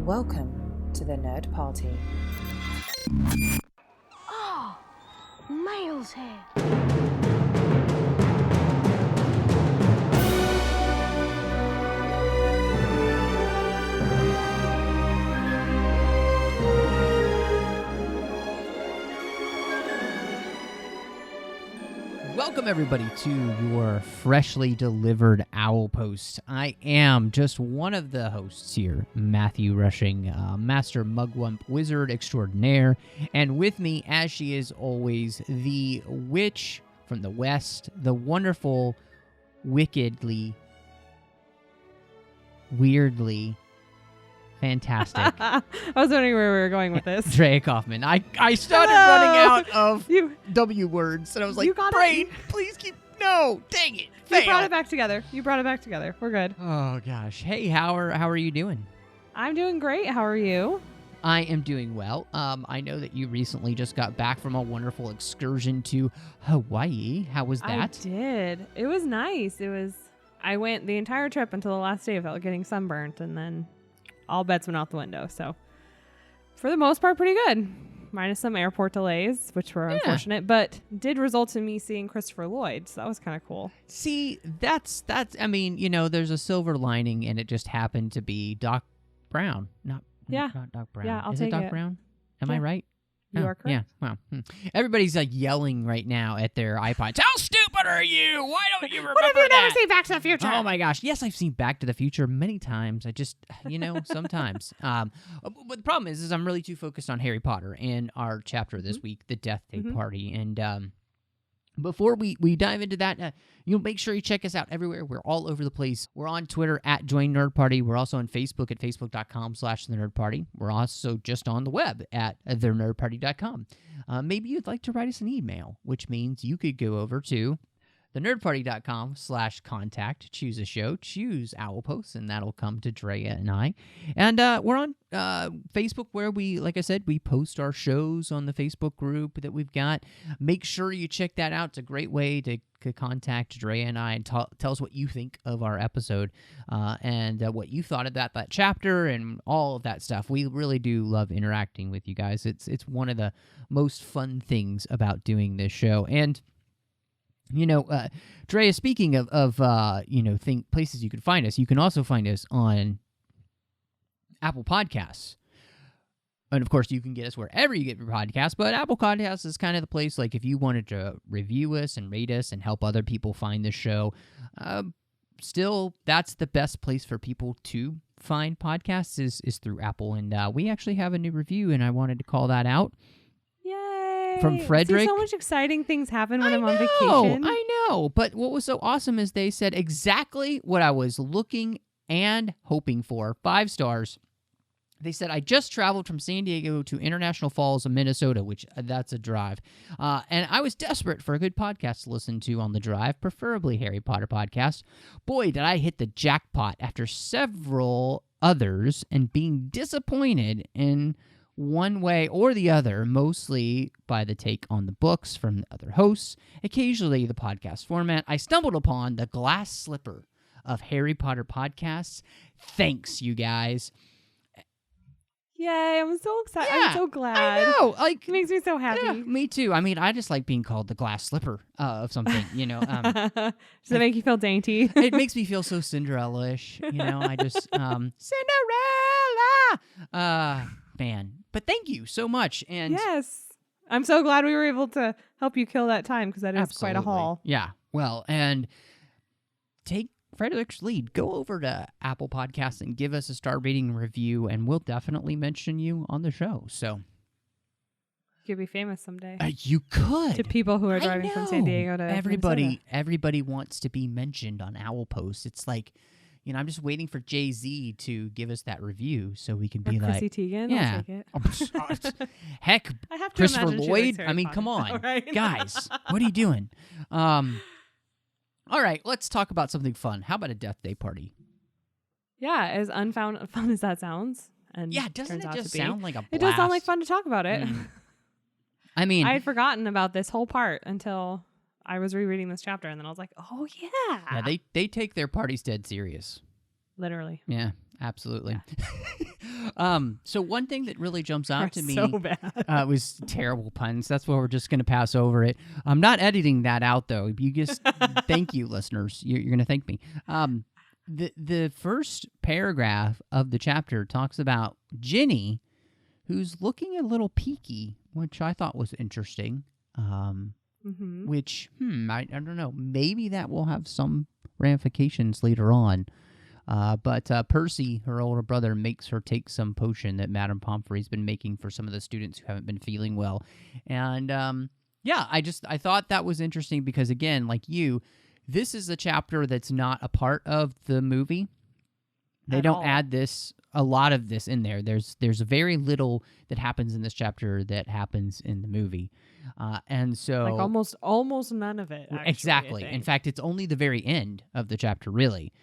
Welcome to the Nerd Party. Oh, Miles here. Welcome, everybody, to your freshly delivered Owl Post. I am just one of the hosts here, Matthew Rushing, Master Mugwump Wizard Extraordinaire, and with me, as she is always, the witch from the West, the wonderful, wickedly, weirdly fantastic I was wondering where we were going with this. Andrea Coffman. I started running out of W words, and I was like, brain, please keep... No, dang it. You brought it back together. We're good. Oh, gosh. Hey, how are you doing? I'm doing great. How are you? I am doing well. I know that you recently just got back from a wonderful excursion to Hawaii. How was that? I did. It was nice. I went the entire trip until the last day without getting sunburnt, and then all bets went out the window. So for the most part, pretty good. Minus some airport delays, which were unfortunate, but did result in me seeing Christopher Lloyd. So that was kind of cool. See, that's, I mean, there's a silver lining, and it just happened to be Doc Brown. Not Doc Brown. Yeah, I'll Is take it Doc it. Brown? Am I right? You are correct. Yeah. Wow. Everybody's yelling right now at their iPods. How stupid are you? Why don't you remember What have you that? never seen Back to the Future? Oh my gosh. Yes, I've seen Back to the Future many times. I just, sometimes. But the problem is I'm really too focused on Harry Potter and our chapter this week, the Deathday Party. And before we dive into that, make sure you check us out everywhere. We're all over the place. We're on Twitter at Join Nerd Party. We're also on Facebook at facebook.com/The Nerd Party. We're also just on the web at thenerdparty.com. Maybe you'd like to write us an email, which means you could go over to thenerdparty.com/contact, choose a show, choose Owl Post, and that'll come to Drea and I. And we're on Facebook, where like I said, we post our shows on the Facebook group that we've got. Make sure you check that out. It's a great way to contact Drea and I and tell us what you think of our episode and what you thought of that chapter and all of that stuff. We really do love interacting with you guys. It's one of the most fun things about doing this show. And Drea, speaking of places you can find us, you can also find us on Apple Podcasts. And, of course, you can get us wherever you get your podcasts, but Apple Podcasts is kind of the place, if you wanted to review us and rate us and help other people find the show, still, that's the best place for people to find podcasts is through Apple. And we actually have a new review, and I wanted to call that out. From Frederick. See, so much exciting things happen when I'm on vacation. I know. But what was so awesome is they said exactly what I was looking and hoping for. 5 stars. They said, I just traveled from San Diego to International Falls, Minnesota, which that's a drive. And I was desperate for a good podcast to listen to on the drive, preferably Harry Potter podcast. Boy, did I hit the jackpot after several others and being disappointed in one way or the other, mostly by the take on the books from the other hosts, occasionally the podcast format. I stumbled upon the glass slipper of Harry Potter podcasts. Thanks, you guys. Yay, I'm so excited. Yeah, I'm so glad. I know. It makes me so happy. Yeah, me too. I mean, I just like being called the glass slipper of something, Does it make you feel dainty? It makes me feel so Cinderella-ish, I just, Cinderella! Man. But thank you so much. And yes. I'm so glad we were able to help you kill that time, because that is absolutely. quite a haul. Yeah. Well, and take Frederick's lead. Go over to Apple Podcasts and give us a star rating and review, and we'll definitely mention you on the show. So You could be famous someday. you could. To people who are driving from San Diego to Minnesota. Everybody wants to be mentioned on Owl Post. It's like, I'm just waiting for Jay-Z to give us that review so we can be Chrissy like, Teigen, yeah. I'll take it. Heck, I have to Christopher imagine she Lloyd. likes Harry I mean, Potter, come on, right? guys, what are you doing? All right, let's talk about something fun. How about a Deathday Party? Yeah, as fun as that sounds. And Yeah, doesn't it just sound like a blast? It does sound like fun to talk about it. I mean, I had forgotten about this whole part until I was rereading this chapter, and then I was like, oh, yeah. Yeah, they take their parties dead serious. Literally. Yeah. Absolutely. So one thing that really jumps out to Are me so bad. was terrible puns. That's why we're just going to pass over it. I'm not editing that out, though. You just thank you, listeners. You're going to thank me. The first paragraph of the chapter talks about Ginny, who's looking a little peaky, which I thought was interesting. Which, I don't know. Maybe that will have some ramifications later on. But Percy, her older brother, makes her take some potion that Madame Pomfrey's been making for some of the students who haven't been feeling well. And, I thought that was interesting because, again, like you, this is a chapter that's not a part of the movie. They don't add a lot of this in there. There's very little that happens in this chapter that happens in the movie. And so like almost none of it, actually, exactly. In fact, it's only the very end of the chapter, really,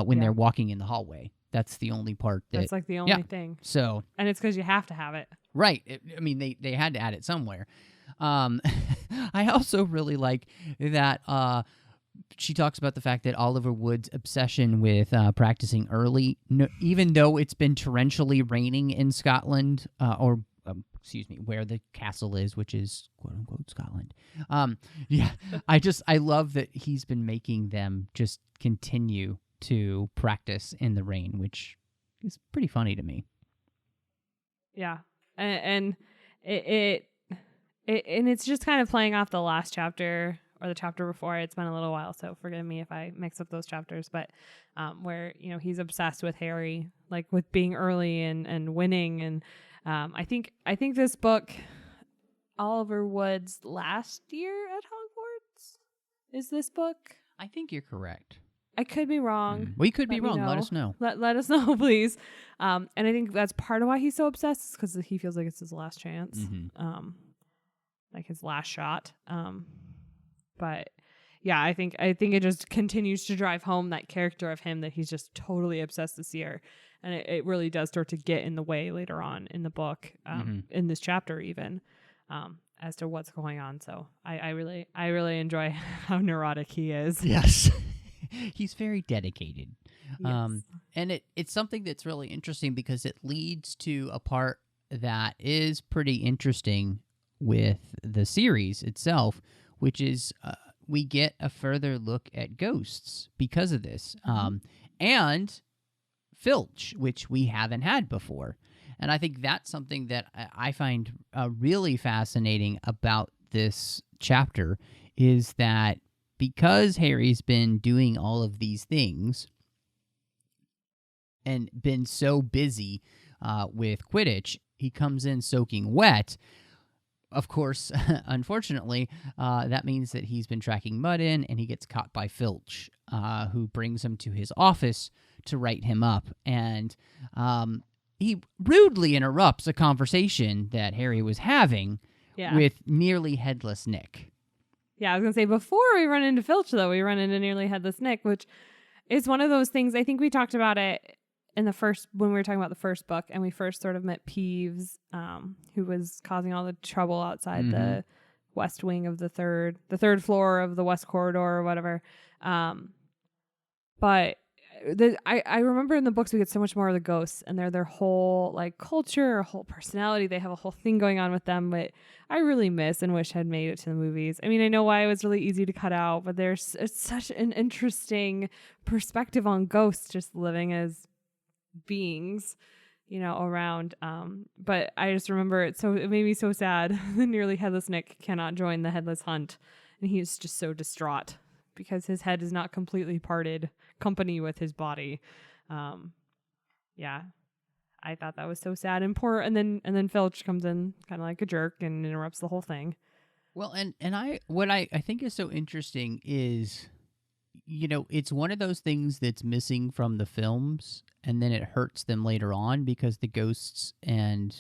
when they're walking in the hallway. That's the only part that's like the only thing. So, and it's because you have to have it, right? They had to add it somewhere. I also really like that. She talks about the fact that Oliver Wood's obsession with practicing early, even though it's been torrentially raining in Scotland, where the castle is, which is quote unquote Scotland. I love that he's been making them just continue to practice in the rain, which is pretty funny to me. Yeah, and it's just kind of playing off the last chapter or the chapter before. It's been a little while, so forgive me if I mix up those chapters. But where he's obsessed with Harry, like with being early and winning, and I think this book, Oliver Wood's last year at Hogwarts, is this book. I think you're correct. I could be wrong. We could be wrong. Let us know. Let us know, please. And I think that's part of why he's so obsessed, because he feels like it's his last chance, like his last shot. But yeah, I think it just continues to drive home that character of him, that he's just totally obsessed this year, and it really does start to get in the way later on in the book, in this chapter even, as to what's going on. So I really enjoy how neurotic he is. Yes. He's very dedicated. Yes. And it's something that's really interesting because it leads to a part that is pretty interesting with the series itself, which is we get a further look at ghosts because of this. And Filch, which we haven't had before. And I think that's something that I find really fascinating about this chapter, is that because Harry's been doing all of these things and been so busy with Quidditch, he comes in soaking wet. Of course, unfortunately, that means that he's been tracking mud in, and he gets caught by Filch, who brings him to his office to write him up. And he rudely interrupts a conversation that Harry was having with Nearly Headless Nick. Yeah, I was going to say, before we run into Filch, though, we run into Nearly Headless Nick, which is one of those things. I think we talked about it in when we were talking about the first book, and we first sort of met Peeves, who was causing all the trouble outside the west wing of the third floor of the west corridor or whatever. But I remember in the books we get so much more of the ghosts, and they're their whole like culture, whole personality. They have a whole thing going on with them, but I really miss and wish had made it to the movies. I mean, I know why it was really easy to cut out, but it's such an interesting perspective on ghosts just living as beings, around. But I just remember it made me so sad. The Nearly Headless Nick cannot join the Headless Hunt, and he's just so distraught because his head is not completely parted company with his body. I thought that was so sad and poor. And then Filch comes in kind of like a jerk and interrupts the whole thing. Well, what I think is so interesting is, it's one of those things that's missing from the films, and then it hurts them later on because the ghosts and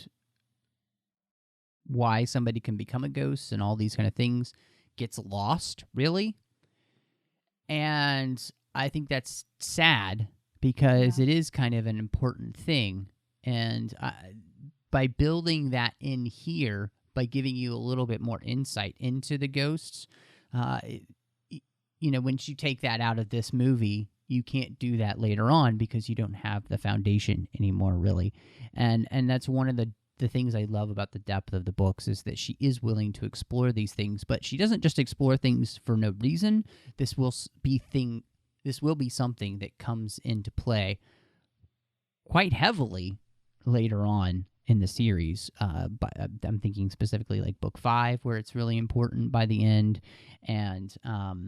why somebody can become a ghost and all these kind of things gets lost, really. And I think that's sad because it is kind of an important thing. And by building that in here, by giving you a little bit more insight into the ghosts, once you take that out of this movie, you can't do that later on because you don't have the foundation anymore, really. And that's one of the things I love about the depth of the books is that she is willing to explore these things, but she doesn't just explore things for no reason. This will be something that comes into play quite heavily later on in the series. But I'm thinking specifically like book 5, where it's really important by the end, and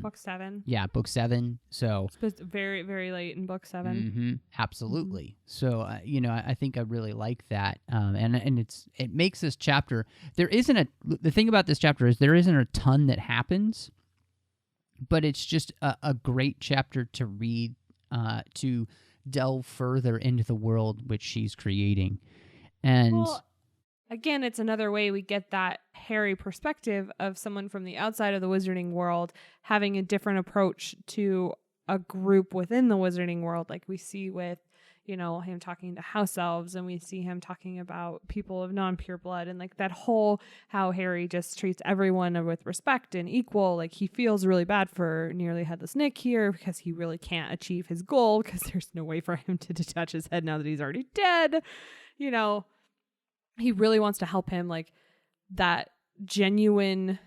Book 7. Yeah, book 7. So It's very, very late in book 7. Absolutely. So I think I really like that, and it makes this chapter. The thing about this chapter is there isn't a ton that happens, but it's just a great chapter to read, to delve further into the world which she's creating. And well, again, it's another way we get that Harry perspective of someone from the outside of the wizarding world having a different approach to a group within the wizarding world, like we see with, him talking to house elves, and we see him talking about people of non-pure blood, and like that whole how Harry just treats everyone with respect and equal. Like he feels really bad for Nearly Headless Nick here because he really can't achieve his goal because there's no way for him to detach his head now that he's already dead. He really wants to help him, like that genuineness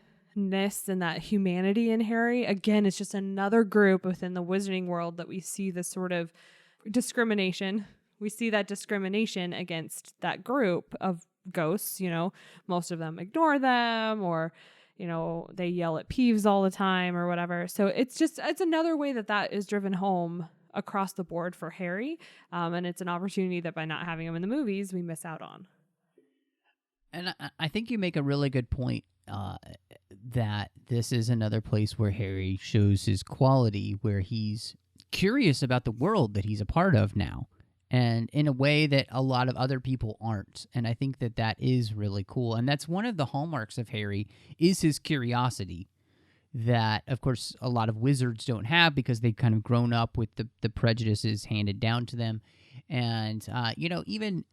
and that humanity in Harry. Again, it's just another group within the wizarding world that we see this sort of discrimination. We see that discrimination against that group of ghosts. Most of them ignore them, or they yell at Peeves all the time or whatever. So it's another way that is driven home across the board for Harry, and it's an opportunity that by not having him in the movies we miss out on. And I think you make a really good point, that this is another place where Harry shows his quality, where he's curious about the world that he's a part of now, and in a way that a lot of other people aren't. And I think that is really cool. And that's one of the hallmarks of Harry, is his curiosity, that, of course, a lot of wizards don't have because they've kind of grown up with the prejudices handed down to them. And, even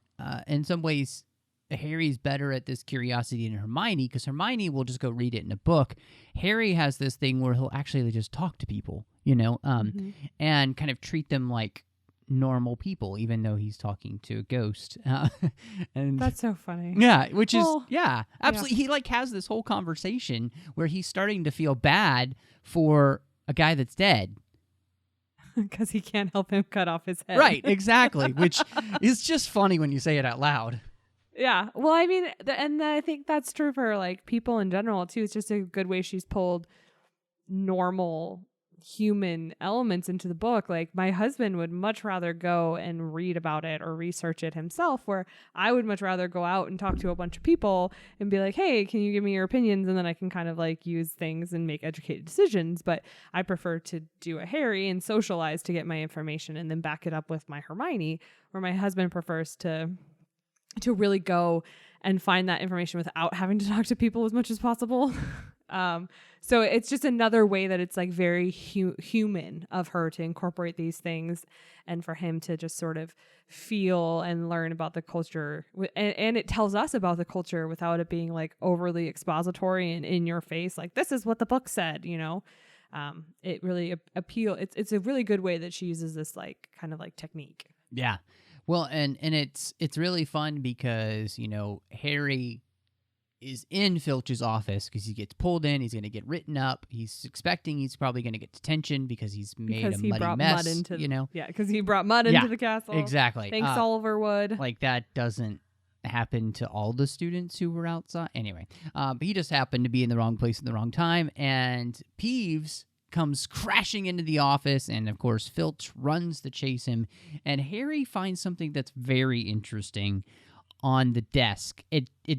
in some ways, Harry's better at this curiosity than Hermione, because Hermione will just go read it in a book. Harry has this thing where he'll actually just talk to people, and kind of treat them like normal people, even though he's talking to a ghost. And that's so funny. Yeah, which is, absolutely. Yeah. He has this whole conversation where he's starting to feel bad for a guy that's dead. Because he can't help him cut off his head. Right, exactly, which is just funny when you say it out loud. Yeah. Well, I mean, and I think that's true for like people in general too. It's just a good way she's pulled normal human elements into the book. Like my husband would much rather go and read about it or research it himself, where I would much rather go out and talk to a bunch of people and be like, hey, can you give me your opinions? And then I can kind of like use things and make educated decisions. But I prefer to do a Harry and socialize to get my information and then back it up with my Hermione, where my husband prefers to really go and find that information without having to talk to people as much as possible. So it's just another way that it's like very human of her to incorporate these things, and for him to just sort of feel and learn about the culture. And it tells us about the culture without it being like overly expository and in your face. Like, this is what the book said, it really it's a really good way that she uses this like kind of like technique. Yeah. Well, and it's really fun because, Harry is in Filch's office because he gets pulled in. He's going to get written up. He's expecting he's probably going to get detention because he's made a muddy mess. Yeah, because he brought mud into the castle. Exactly. Thanks, Oliver Wood. Like, that doesn't happen to all the students who were outside. Anyway, but he just happened to be in the wrong place at the wrong time, and Peeves comes crashing into the office, and of course Filch runs to chase him, and Harry finds something that's very interesting on the desk.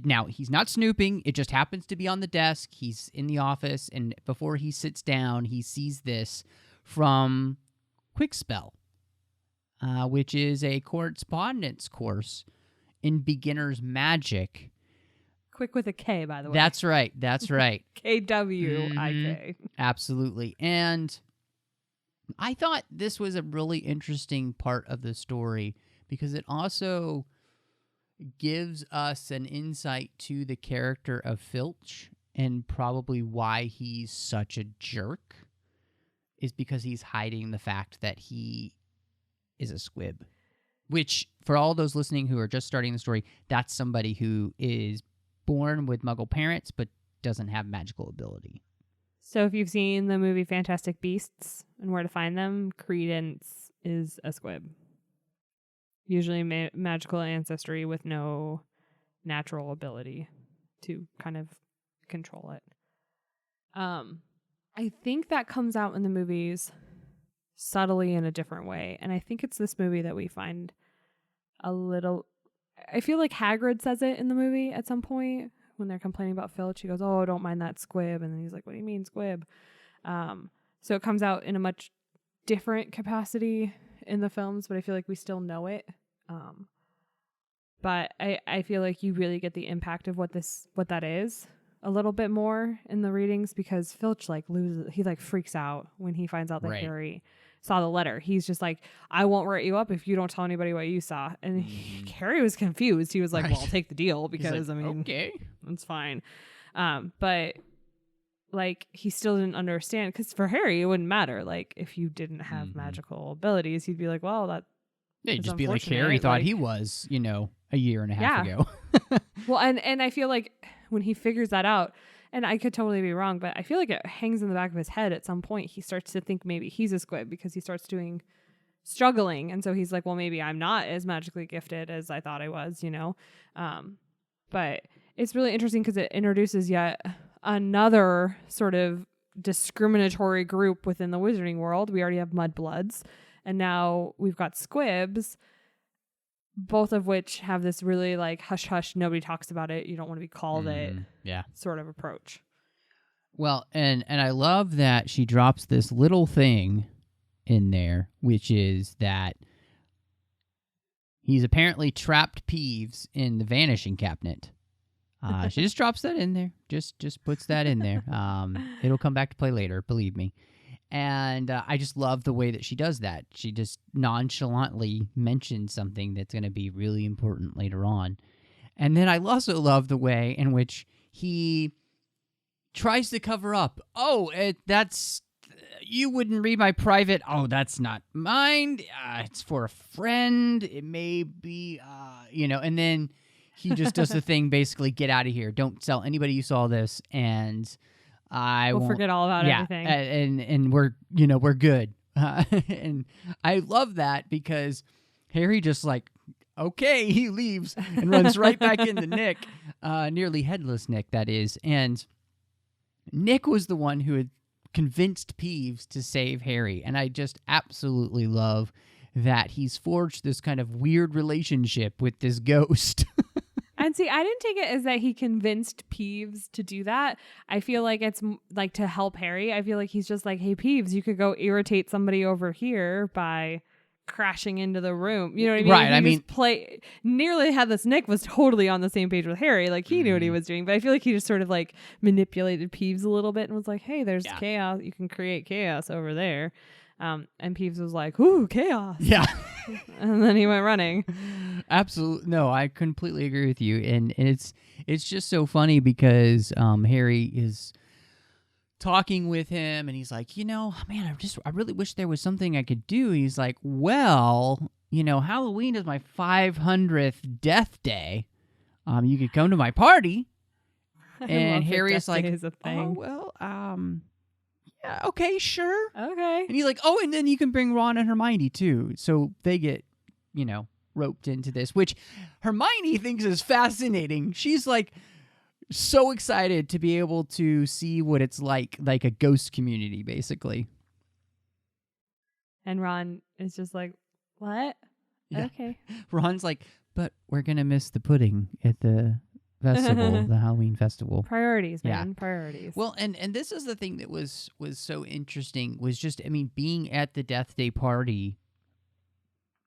Now, he's not snooping, it just happens to be on the desk. He's in the office, and before he sits down, he sees this from Kwikspell, which is a correspondence course in beginner's magic. Quick with a K, by the way. That's right. Kwik. Absolutely. And I thought this was a really interesting part of the story because it also gives us an insight to the character of Filch and probably why he's such a jerk. is because he's hiding the fact that he is a squib. Which, for all those listening who are just starting the story, that's somebody who is born with Muggle parents but doesn't have magical ability. So if you've seen the movie Fantastic Beasts and Where to Find Them, Credence is a squib. Usually magical ancestry with no natural ability to kind of control it. I think that comes out in the movies subtly in a different way. And I think it's this movie that we find a little... I feel like Hagrid says it in the movie at some point when they're complaining about Filch. He goes, "Oh, don't mind that squib." And then he's like, "What do you mean squib?" So it comes out in a much different capacity in the films, but I feel like we still know it. But I feel like you really get the impact of what that is a little bit more in the readings, because Filch he freaks out when he finds out that Harry saw the letter. He's just like, "I won't write you up if you don't tell anybody what you saw." And Harry was confused. He was like, "Well, I'll take the deal because like, okay, it's fine." But like he still didn't understand, because for Harry it wouldn't matter. Like if you didn't have magical abilities, he'd be like, "Well, that." Yeah, you'd just be like Harry thought he was, a year and a half ago. Well, and I feel like when he figures that out, and I could totally be wrong, but I feel like it hangs in the back of his head at some point. He starts to think maybe he's a squib because he starts struggling. And so he's like, well, maybe I'm not as magically gifted as I thought I was, But it's really interesting because it introduces yet another sort of discriminatory group within the wizarding world. We already have mudbloods. And now we've got squibs, both of which have this really like hush hush, nobody talks about it, you don't want to be called it sort of approach. Well, and I love that she drops this little thing in there, which is that he's apparently trapped Peeves in the vanishing cabinet. She just drops that in there, just puts that in there. It'll come back to play later, believe me. And I just love the way that she does that. She just nonchalantly mentions something that's going to be really important later on. And then I also love the way in which he tries to cover up. "Oh, that's... you wouldn't read my private... oh, that's not mine. It's for a friend. It may be... And then he just does the thing, basically, get out of here. Don't tell anybody you saw this, and... we'll forget all about everything. And we're good. And I love that because Harry just like, okay, he leaves and runs right back into Nick, Nearly Headless Nick, that is. And Nick was the one who had convinced Peeves to save Harry. And I just absolutely love that he's forged this kind of weird relationship with this ghost. And see, I didn't take it as that he convinced Peeves to do that. I feel like it's like to help Harry. I feel like he's just like, "Hey, Peeves, you could go irritate somebody over here by crashing into the room." You know what I mean? Right. Nearly Headless Nick was totally on the same page with Harry. Like he knew what he was doing, but I feel like he just sort of like manipulated Peeves a little bit and was like, "Hey, there's chaos. You can create chaos over there." And Peeves was like, "Ooh, chaos." Yeah. And then he went running. Absolutely. No, I completely agree with you. And it's just so funny because Harry is talking with him and he's like, man, I really wish there was something I could do. He's like, well, Halloween is my 500th death day. You could come to my party. And Harry's like, "Oh, well, yeah, okay, sure. Okay." And he's like, "Oh, and then you can bring Ron and Hermione too." So they get, roped into this, which Hermione thinks is fascinating. She's like so excited to be able to see what it's like a ghost community, basically. And Ron is just like, "What?" Yeah. Okay. Ron's like, "But we're going to miss the pudding at the festival, the Halloween festival." Priorities, man. Yeah. Priorities. Well, and this is the thing that was so interesting was just, being at the Deathday Party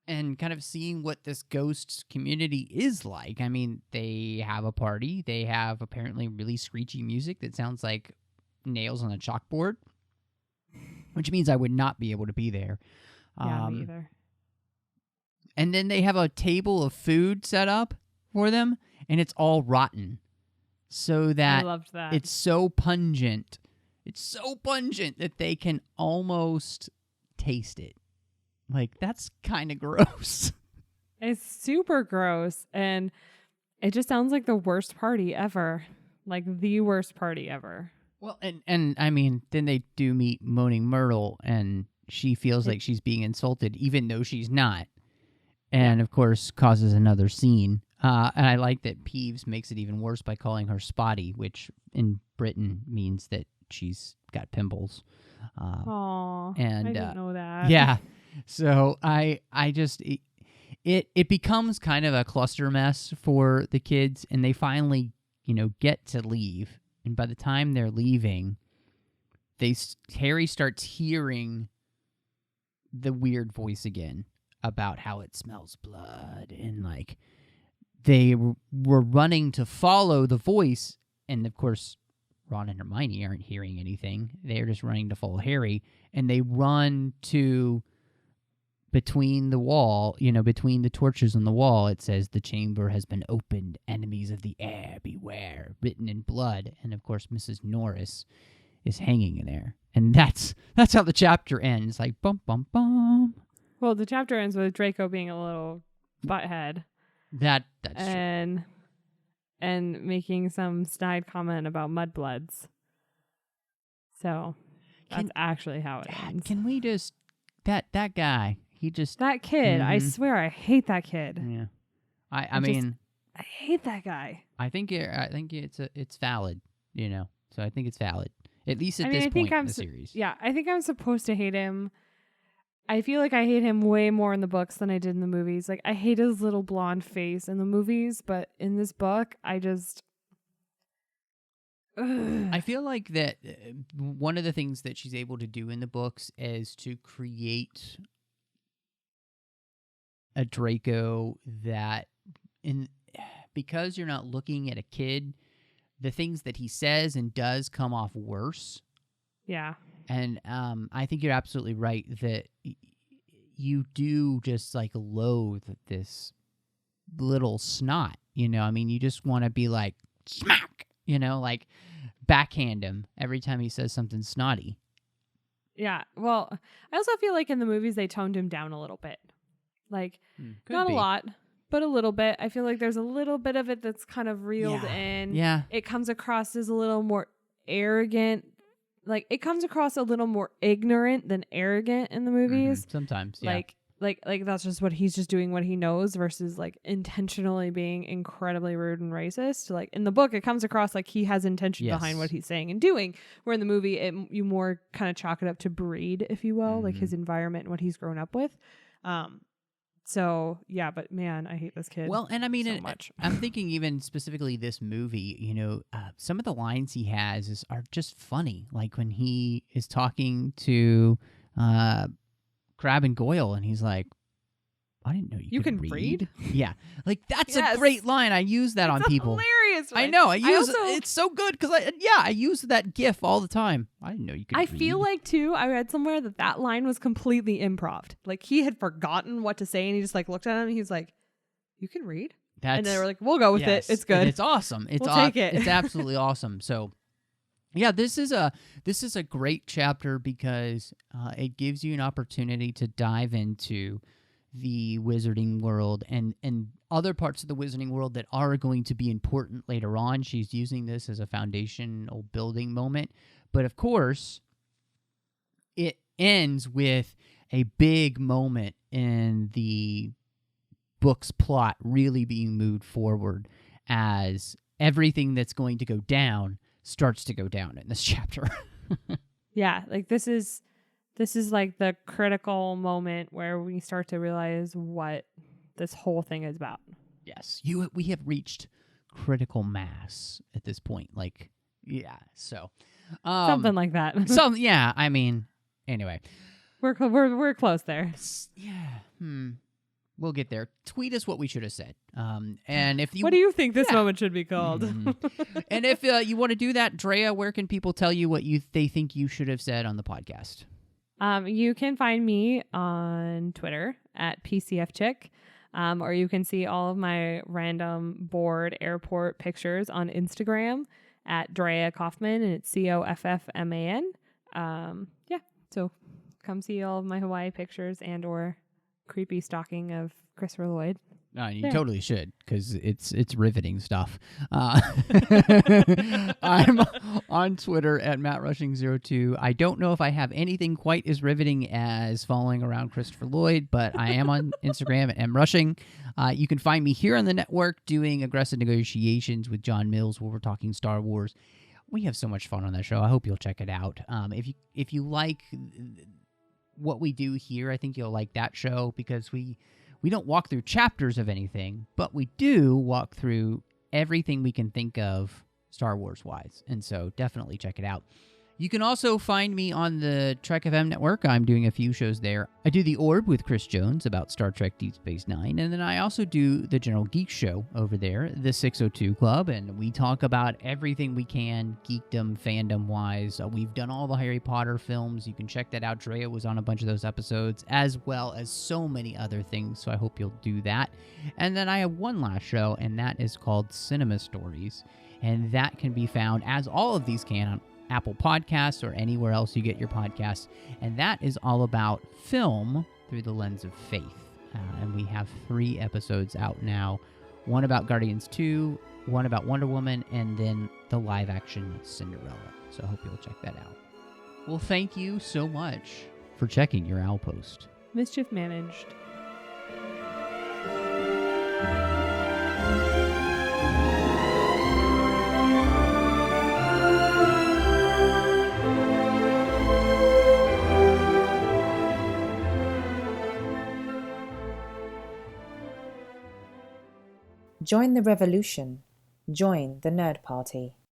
and kind of seeing what this ghost community is like. They have a party. They have apparently really screechy music that sounds like nails on a chalkboard, which means I would not be able to be there. Yeah, me either. And then they have a table of food set up for them, and it's all rotten. So that, I loved that. It's so pungent It's so pungent that they can almost taste it. Like, that's kind of gross. It's super gross, and it just sounds like the worst party ever. Like the worst party ever. Well, and I mean, then they do meet Moaning Myrtle, and she feels like she's being insulted, even though she's not. And, of course, causes another scene. And I like that Peeves makes it even worse by calling her Spotty, which in Britain means that she's got pimples. Aww, and I didn't know that. Yeah. So I just... It becomes kind of a cluster mess for the kids, and they finally, get to leave. And by the time they're leaving, Harry starts hearing the weird voice again about how it smells blood, and like they were running to follow the voice, and of course Ron and Hermione aren't hearing anything. They're just running to follow Harry, and they run to between the wall, between the torches on the wall. It says, "The chamber has been opened. Enemies of the air, beware," written in blood. And of course, Mrs. Norris is hanging in there. And that's how the chapter ends. Like, bum, bum, bum. Well, the chapter ends with Draco being a little butthead. That's true. And making some snide comment about mudbloods. So that's actually how it ends. Can we just... That guy... That kid, I swear I hate that kid. Yeah. I mean, I hate that guy. I think it's valid, So I think it's valid. At least at this I point think in the series. Yeah, I think I'm supposed to hate him. I feel like I hate him way more in the books than I did in the movies. Like, I hate his little blonde face in the movies, but in this book, I just... I feel like that one of the things that she's able to do in the books is to create a Draco that, because you're not looking at a kid, the things that he says and does come off worse. Yeah. And I think you're absolutely right that you do just like loathe this little snot, I mean, you just want to be like, smack, like backhand him every time he says something snotty. Yeah. Well, I also feel like in the movies they toned him down a little bit. Like, not a lot, but a little bit. I feel like there's a little bit of it that's kind of reeled in. Yeah. It comes across as a little more arrogant. Like, it comes across a little more ignorant than arrogant in the movies. Sometimes, yeah. Like that's just he's just doing what he knows versus like intentionally being incredibly rude and racist. Like in the book, it comes across like he has intention behind what he's saying and doing. Where in the movie, you more kind of chalk it up to breed, if you will, like his environment and what he's grown up with. So yeah, but man, I hate this kid. Well, and I mean, so much. I'm thinking even specifically this movie, some of the lines he has are just funny. Like when he is talking to Crab and Goyle, and he's like, "I didn't know you could read." Yeah, like that's a great line. I use that on people. Hilarious. I know. I use it. It's so good because I use that GIF all the time. I didn't know you could. I feel like too. I read somewhere that line was completely improv. Like he had forgotten what to say, and he just like looked at him, and he's like, "You can read." And they were like, "We'll go with it. It's good. It's awesome. We'll take it. It's absolutely awesome." So. Yeah, this is a great chapter because it gives you an opportunity to dive into the wizarding world and other parts of the wizarding world that are going to be important later on. She's using this as a foundational building moment. But of course, it ends with a big moment in the book's plot really being moved forward as everything that's going to go down starts to go down in this chapter. Yeah, like this is like the critical moment where we start to realize what this whole thing is about. Yes, we have reached critical mass at this point. Like, yeah, so something like that. Yeah. I mean, anyway, we're close there. Yeah. We'll get there. Tweet us what we should have said. And if you, what do you think this moment should be called? And if you want to do that, Drea, where can people tell you what they think you should have said on the podcast? You can find me on Twitter at PCFChick, or you can see all of my random bored airport pictures on Instagram at Drea Coffman, and it's Coffman. Yeah, so come see all of my Hawaii pictures and or creepy stalking of Christopher Lloyd. No, you There. totally should, because it's riveting stuff. I'm on Twitter at MattRushing02. I don't know if I have anything quite as riveting as following around Christopher Lloyd, but I am on Instagram at MRushing. You can find me here on the network doing Aggressive Negotiations with John Mills, where we're talking Star Wars. We have so much fun on that show. I hope you'll check it out. If you like what we do here, I think you'll like that show, because we don't walk through chapters of anything, but we do walk through everything we can think of Star Wars-wise, and so definitely check it out. You can also find me on the Trek FM network. I'm doing a few shows there. I do The Orb with Chris Jones about Star Trek Deep Space Nine, and then I also do the General Geek Show over there, the 602 Club, and we talk about everything we can, geekdom, fandom-wise. We've done all the Harry Potter films. You can check that out. Drea was on a bunch of those episodes, as well as so many other things, so I hope you'll do that. And then I have one last show, and that is called Cinema Stories, and that can be found, as all of these can, on Apple Podcasts or anywhere else you get your podcasts, and that is all about film through the lens of faith. And we have 3 episodes out now, one about Guardians 2, one about Wonder Woman, and then the live-action Cinderella. So I hope you'll check that out. Well, thank you so much for checking your Owl Post. Mischief managed. Join the revolution. Join the Nerd Party.